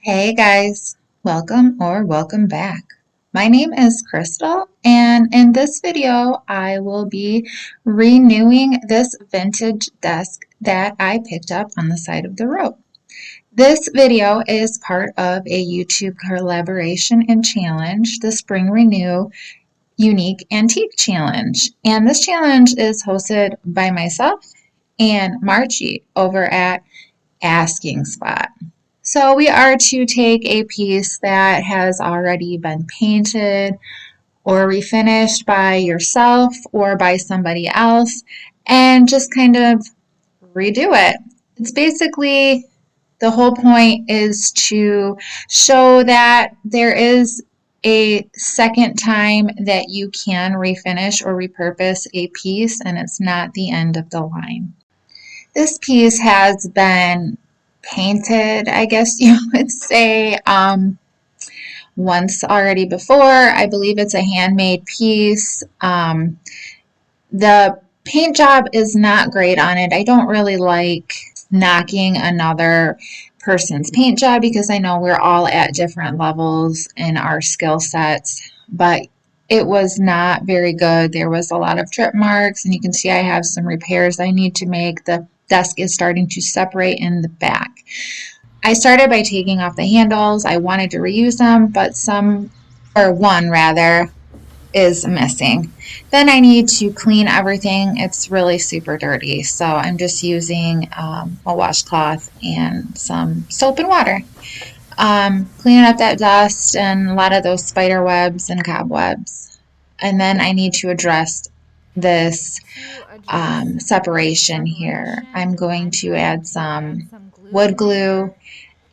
Hey guys, welcome back. My name is Crystal, and in this video, I will be renewing this vintage desk that I picked up on the side of the road. This video is part of a YouTube collaboration and challenge, the Spring Renew Unique Antique Challenge. And this challenge is hosted by myself and Margie over at Asking Spot. So we are to take a piece that has already been painted or refinished by yourself or by somebody else and just kind of redo it. It's basically the whole point is to show that there is a second time that you can refinish or repurpose a piece and it's not the end of the line. This piece has been painted, I guess you would say, once already before. I believe it's a handmade piece. The paint job is not great on it. I don't really like knocking another person's paint job because I know we're all at different levels in our skill sets, but it was not very good. There was a lot of drip marks, and you can see I have some repairs I need to make. The desk is starting to separate in the back. I started by taking off the handles. I wanted to reuse them, but one rather, is missing. Then I need to clean everything. It's really super dirty, so I'm just using a washcloth and some soap and water. Cleaning up that dust and a lot of those spider webs and cobwebs. And then I need to address this separation here. I'm going to add some wood glue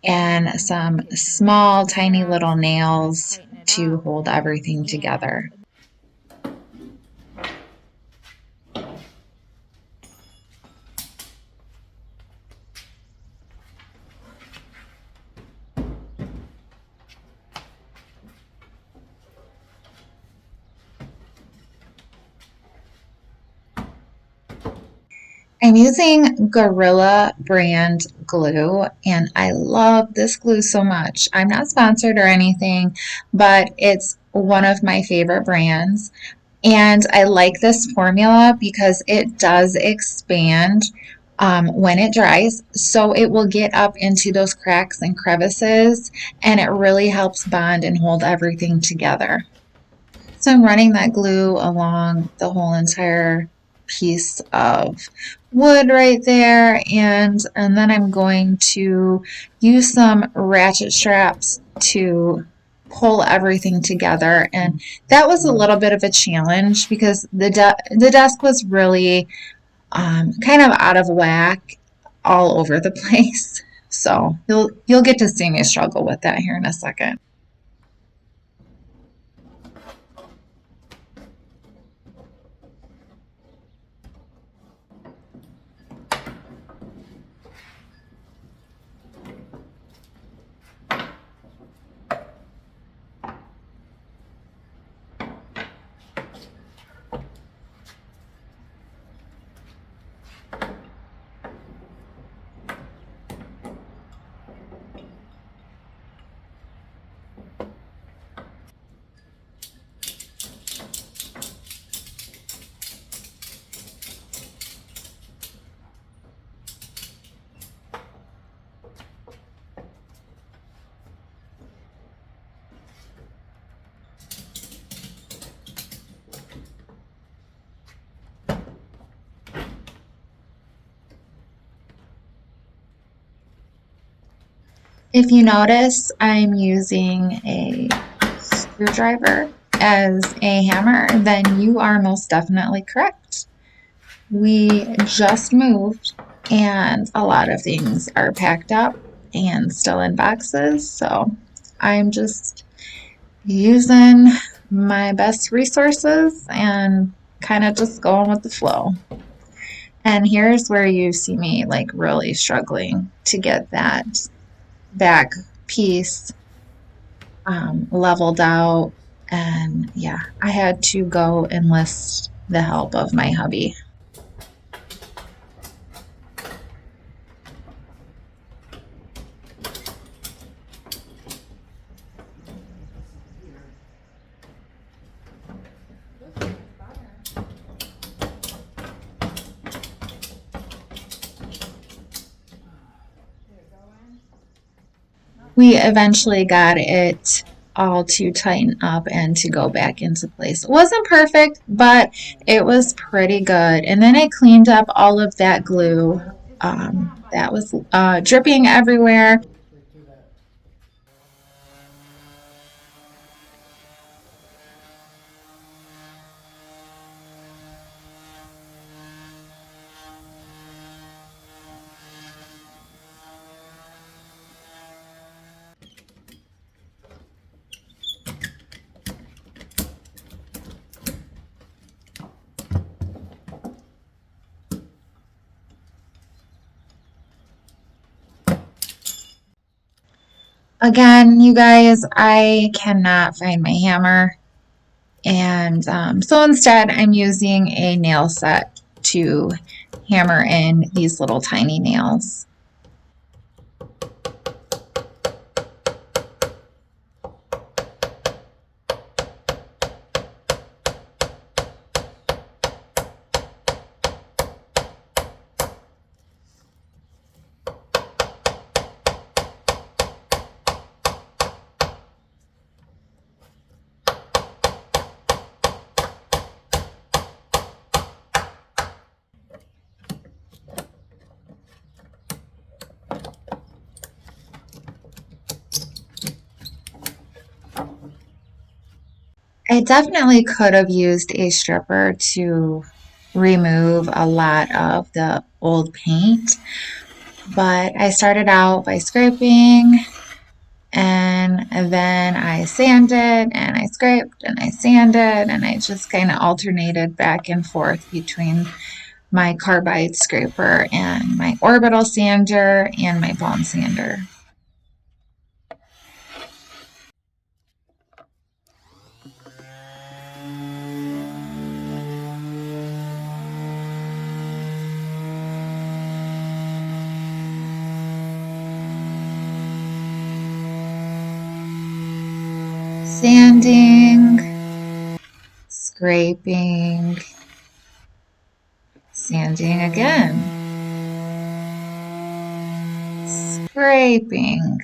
and some small tiny little nails to hold everything together. I'm using Gorilla brand glue, and I love this glue so much. I'm not sponsored or anything, but it's one of my favorite brands. And I like this formula because it does expand when it dries. So it will get up into those cracks and crevices, and it really helps bond and hold everything together. So I'm running that glue along the whole entire piece of wood right there, and then I'm going to use some ratchet straps to pull everything together. And that was a little bit of a challenge because the desk was really kind of out of whack all over the place. So you'll get to see me struggle with that here in a second. If you notice, I'm using a screwdriver as a hammer, then you are most definitely correct. We just moved and a lot of things are packed up and still in boxes, so I'm just using my best resources and kind of just going with the flow. And here's where you see me like really struggling to get that back piece leveled out, and yeah, I had to go enlist the help of my hubby. we eventually got it all to tighten up and to go back into place. It wasn't perfect, but it was pretty good. And then I cleaned up all of that glue that was dripping everywhere. Again, you guys, I cannot find my hammer. And so instead, I'm using a nail set to hammer in these little tiny nails. I definitely could have used a stripper to remove a lot of the old paint, but I started out by scraping and then I sanded and I scraped and I sanded and I just kind of alternated back and forth between my carbide scraper and my orbital sander and my bone sander. Sanding, scraping, sanding again, scraping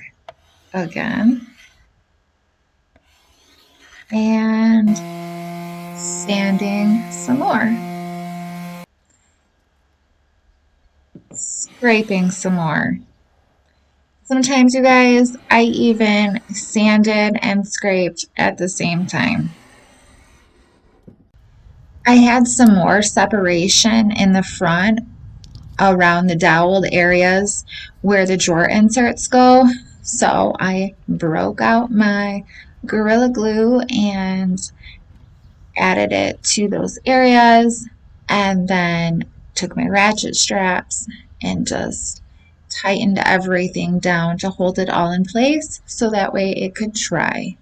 again, and sanding some more, scraping some more. Sometimes, you guys, I even sanded and scraped at the same time. I had some more separation in the front around the doweled areas where the drawer inserts go. So I broke out my Gorilla Glue and added it to those areas, and then took my ratchet straps and just tightened everything down to hold it all in place so that way it could dry.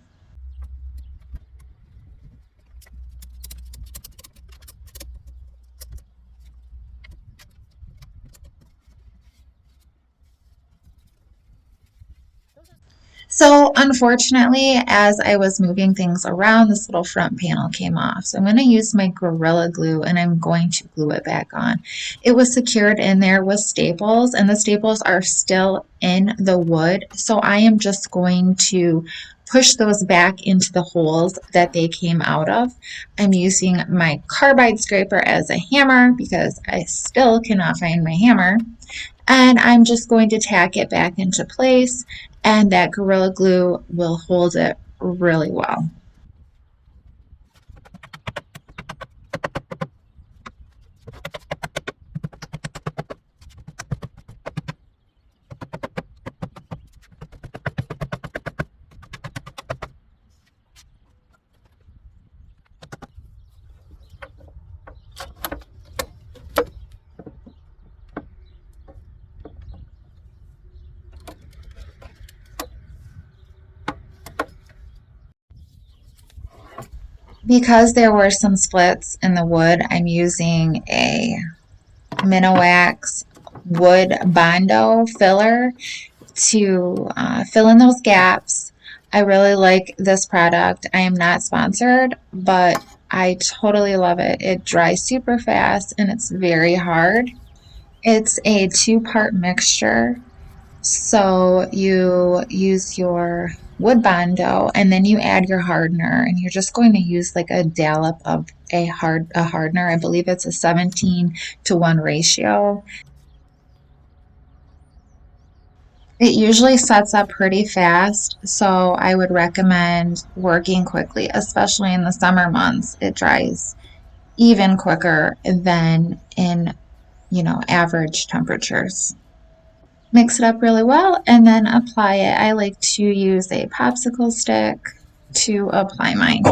So unfortunately, as I was moving things around, this little front panel came off. So I'm going to use my Gorilla Glue and I'm going to glue it back on. It was secured in there with staples and the staples are still in the wood. So I am just going to push those back into the holes that they came out of. I'm using my carbide scraper as a hammer because I still cannot find my hammer. And I'm just going to tack it back into place, and that Gorilla Glue will hold it really well. Because there were some splits in the wood, I'm using a Minowax wood Bondo filler to fill in those gaps. I really like this product. I am not sponsored, but I totally love it. It dries super fast and it's very hard. It's a two-part mixture So you use your wood Bondo and then you add your hardener, and you're just going to use like a dollop of a hardener. I believe it's a 17-to-1 ratio. It usually sets up pretty fast, so I would recommend working quickly, especially in the summer months. It dries even quicker than in, average temperatures. Mix it up really well and then apply it. I like to use a popsicle stick to apply mine.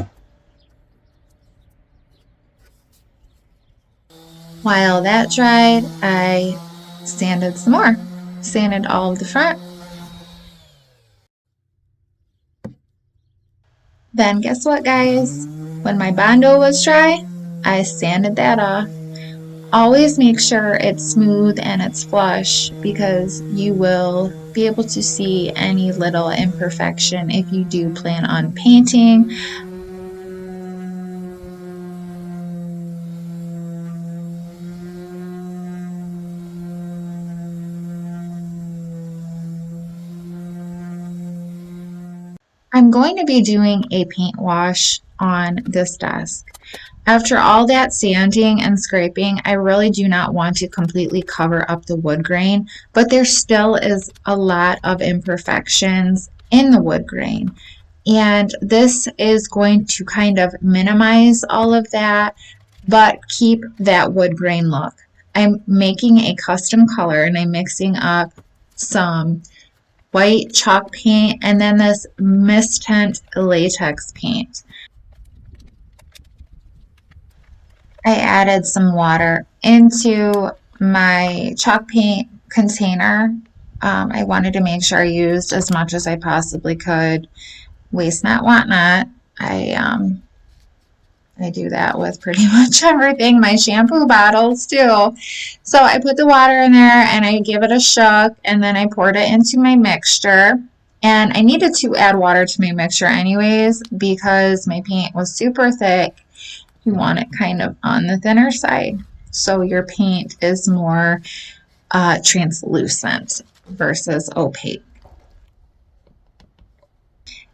While that dried, I sanded some more. Sanded all of the front. Then guess what, guys? When my Bondo was dry, I sanded that off. Always make sure it's smooth and it's flush, because you will be able to see any little imperfection if you do plan on painting. I'm going to be doing a paint wash on this desk. After all that sanding and scraping, I really do not want to completely cover up the wood grain, but there still is a lot of imperfections in the wood grain. And this is going to kind of minimize all of that, but keep that wood grain look. I'm making a custom color and I'm mixing up some white chalk paint and then this mist tint latex paint. I added some water into my chalk paint container. I wanted to make sure I used as much as I possibly could. Waste not, want not. I do that with pretty much everything, my shampoo bottles too. So I put the water in there and I give it a shook, and then I poured it into my mixture. And I needed to add water to my mixture anyways because my paint was super thick. You want it kind of on the thinner side so your paint is more translucent versus opaque.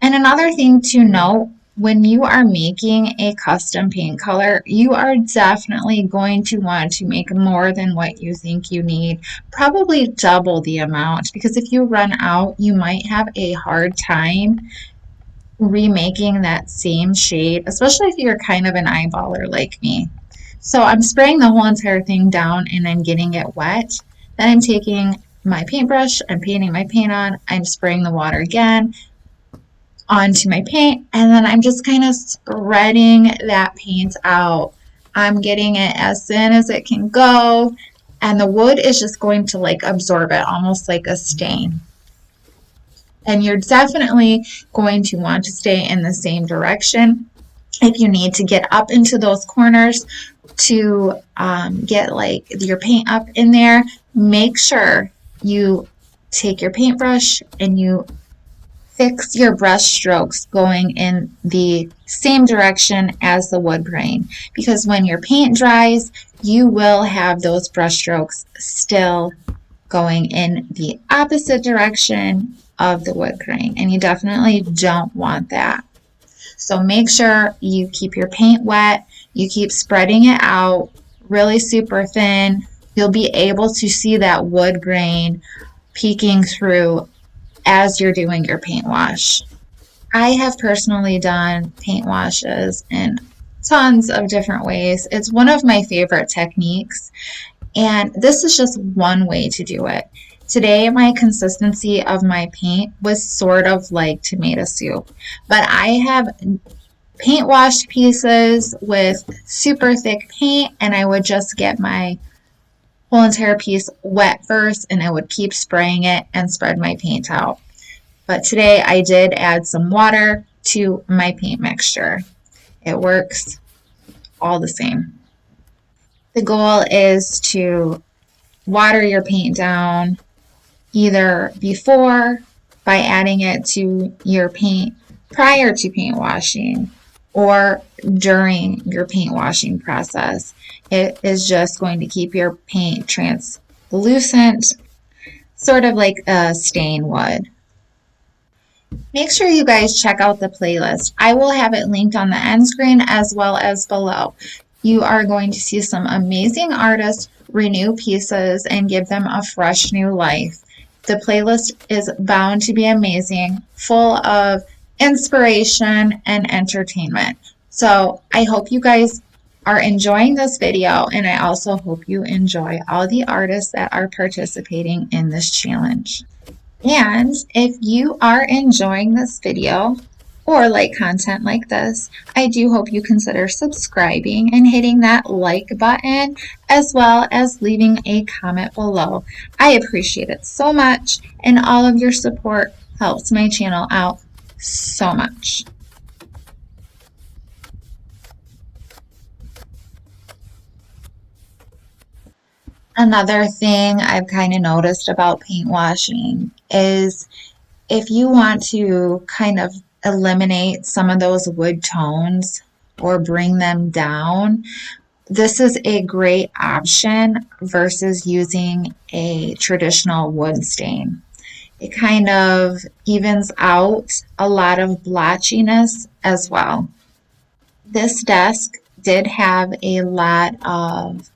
And another thing to note, when you are making a custom paint color, you are definitely going to want to make more than what you think you need, probably double the amount, because if you run out, you might have a hard time remaking that same shade, especially if you're kind of an eyeballer like me. So I'm spraying the whole entire thing down and I'm getting it wet. Then I'm taking my paintbrush, I'm painting my paint on, I'm spraying the water again onto my paint, and then I'm just kind of spreading that paint out. I'm getting it as thin as it can go, and the wood is just going to like absorb it, almost like a stain. And you're definitely going to want to stay in the same direction. If you need to get up into those corners to get like your paint up in there, make sure you take your paintbrush and you fix your brush strokes going in the same direction as the wood grain, because when your paint dries, you will have those brush strokes still going in the opposite direction of the wood grain, and you definitely don't want that. So make sure you keep your paint wet, you keep spreading it out really super thin. You'll be able to see that wood grain peeking through as you're doing your paint wash. I have personally done paint washes in tons of different ways. It's one of my favorite techniques, and this is just one way to do it. Today, my consistency of my paint was sort of like tomato soup, but I have paint washed pieces with super thick paint, and I would just get my whole entire piece wet first, and I would keep spraying it and spread my paint out. But today I did add some water to my paint mixture. It works all the same. The goal is to water your paint down either before by adding it to your paint prior to paint washing or during your paint washing process. It is just going to keep your paint translucent sort of like a stain would. Make sure you guys check out the playlist. I will have it linked on the end screen as well as below. You are going to see some amazing artists renew pieces and give them a fresh new life. The playlist is bound to be amazing, full of inspiration and entertainment. So I hope you guys are enjoying this video, and I also hope you enjoy all the artists that are participating in this challenge. And if you are enjoying this video or like content like this, I do hope you consider subscribing and hitting that like button, as well as leaving a comment below. I appreciate it so much, and all of your support helps my channel out so much. Another thing I've kind of noticed about paint washing is if you want to kind of eliminate some of those wood tones or bring them down, this is a great option versus using a traditional wood stain. It kind of evens out a lot of blotchiness as well. This desk did have a lot of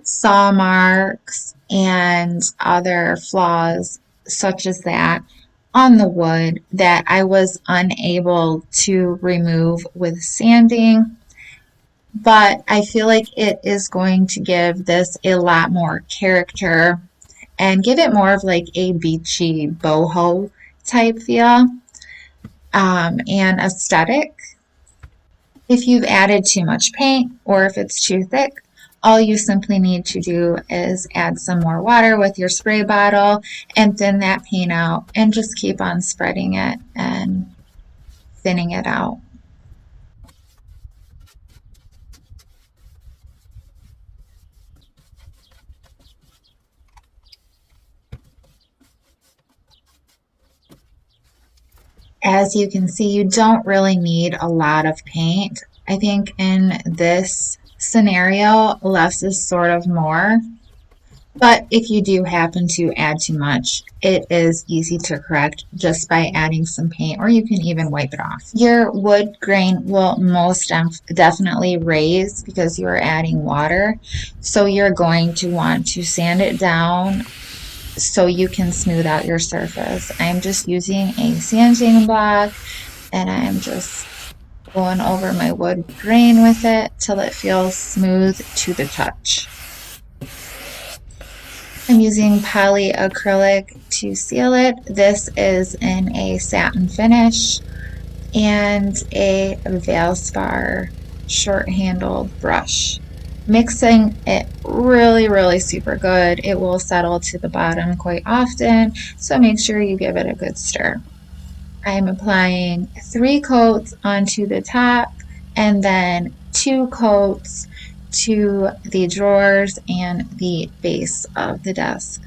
saw marks and other flaws such as that on the wood that I was unable to remove with sanding, but I feel like it is going to give this a lot more character and give it more of like a beachy boho type feel and aesthetic. If you've added too much paint or if it's too thick, all you simply need to do is add some more water with your spray bottle and thin that paint out, and just keep on spreading it and thinning it out. As you can see, you don't really need a lot of paint. I think in this scenario, less is sort of more. But if you do happen to add too much, it is easy to correct just by adding some paint, or you can even wipe it off. Your wood grain will most definitely raise because you are adding water. So you're going to want to sand it down so you can smooth out your surface. I'm just using a sanding block, and I'm just going over my wood grain with it till it feels smooth to the touch. I'm using polyacrylic to seal it. This is in a satin finish and a Valspar short-handled brush. Mixing it really super good. It will settle to the bottom quite often, so make sure you give it a good stir. I'm applying 3 coats onto the top and then 2 coats to the drawers and the base of the desk.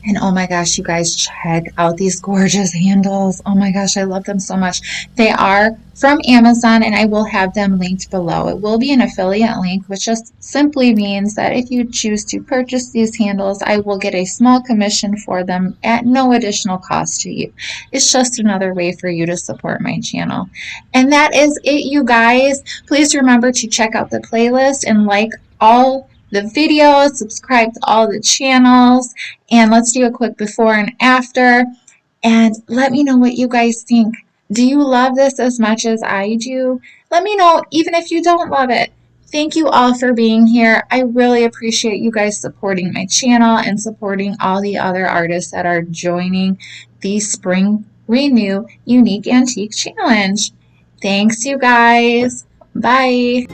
And oh my gosh, you guys, check out these gorgeous handles. Oh my gosh, I love them so much. They are from Amazon, and I will have them linked below. It will be an affiliate link, which just simply means that if you choose to purchase these handles, I will get a small commission for them at no additional cost to you. It's just another way for you to support my channel. And that is it, you guys. Please remember to check out the playlist and like all the videos, subscribe to all the channels, and let's do a quick before and after, and let me know what you guys think. Do you love this as much as I do? Let me know even if you don't love it. Thank you all for being here. I really appreciate you guys supporting my channel and supporting all the other artists that are joining the Spring Renew Unique Antique Challenge. Thanks, you guys. Bye.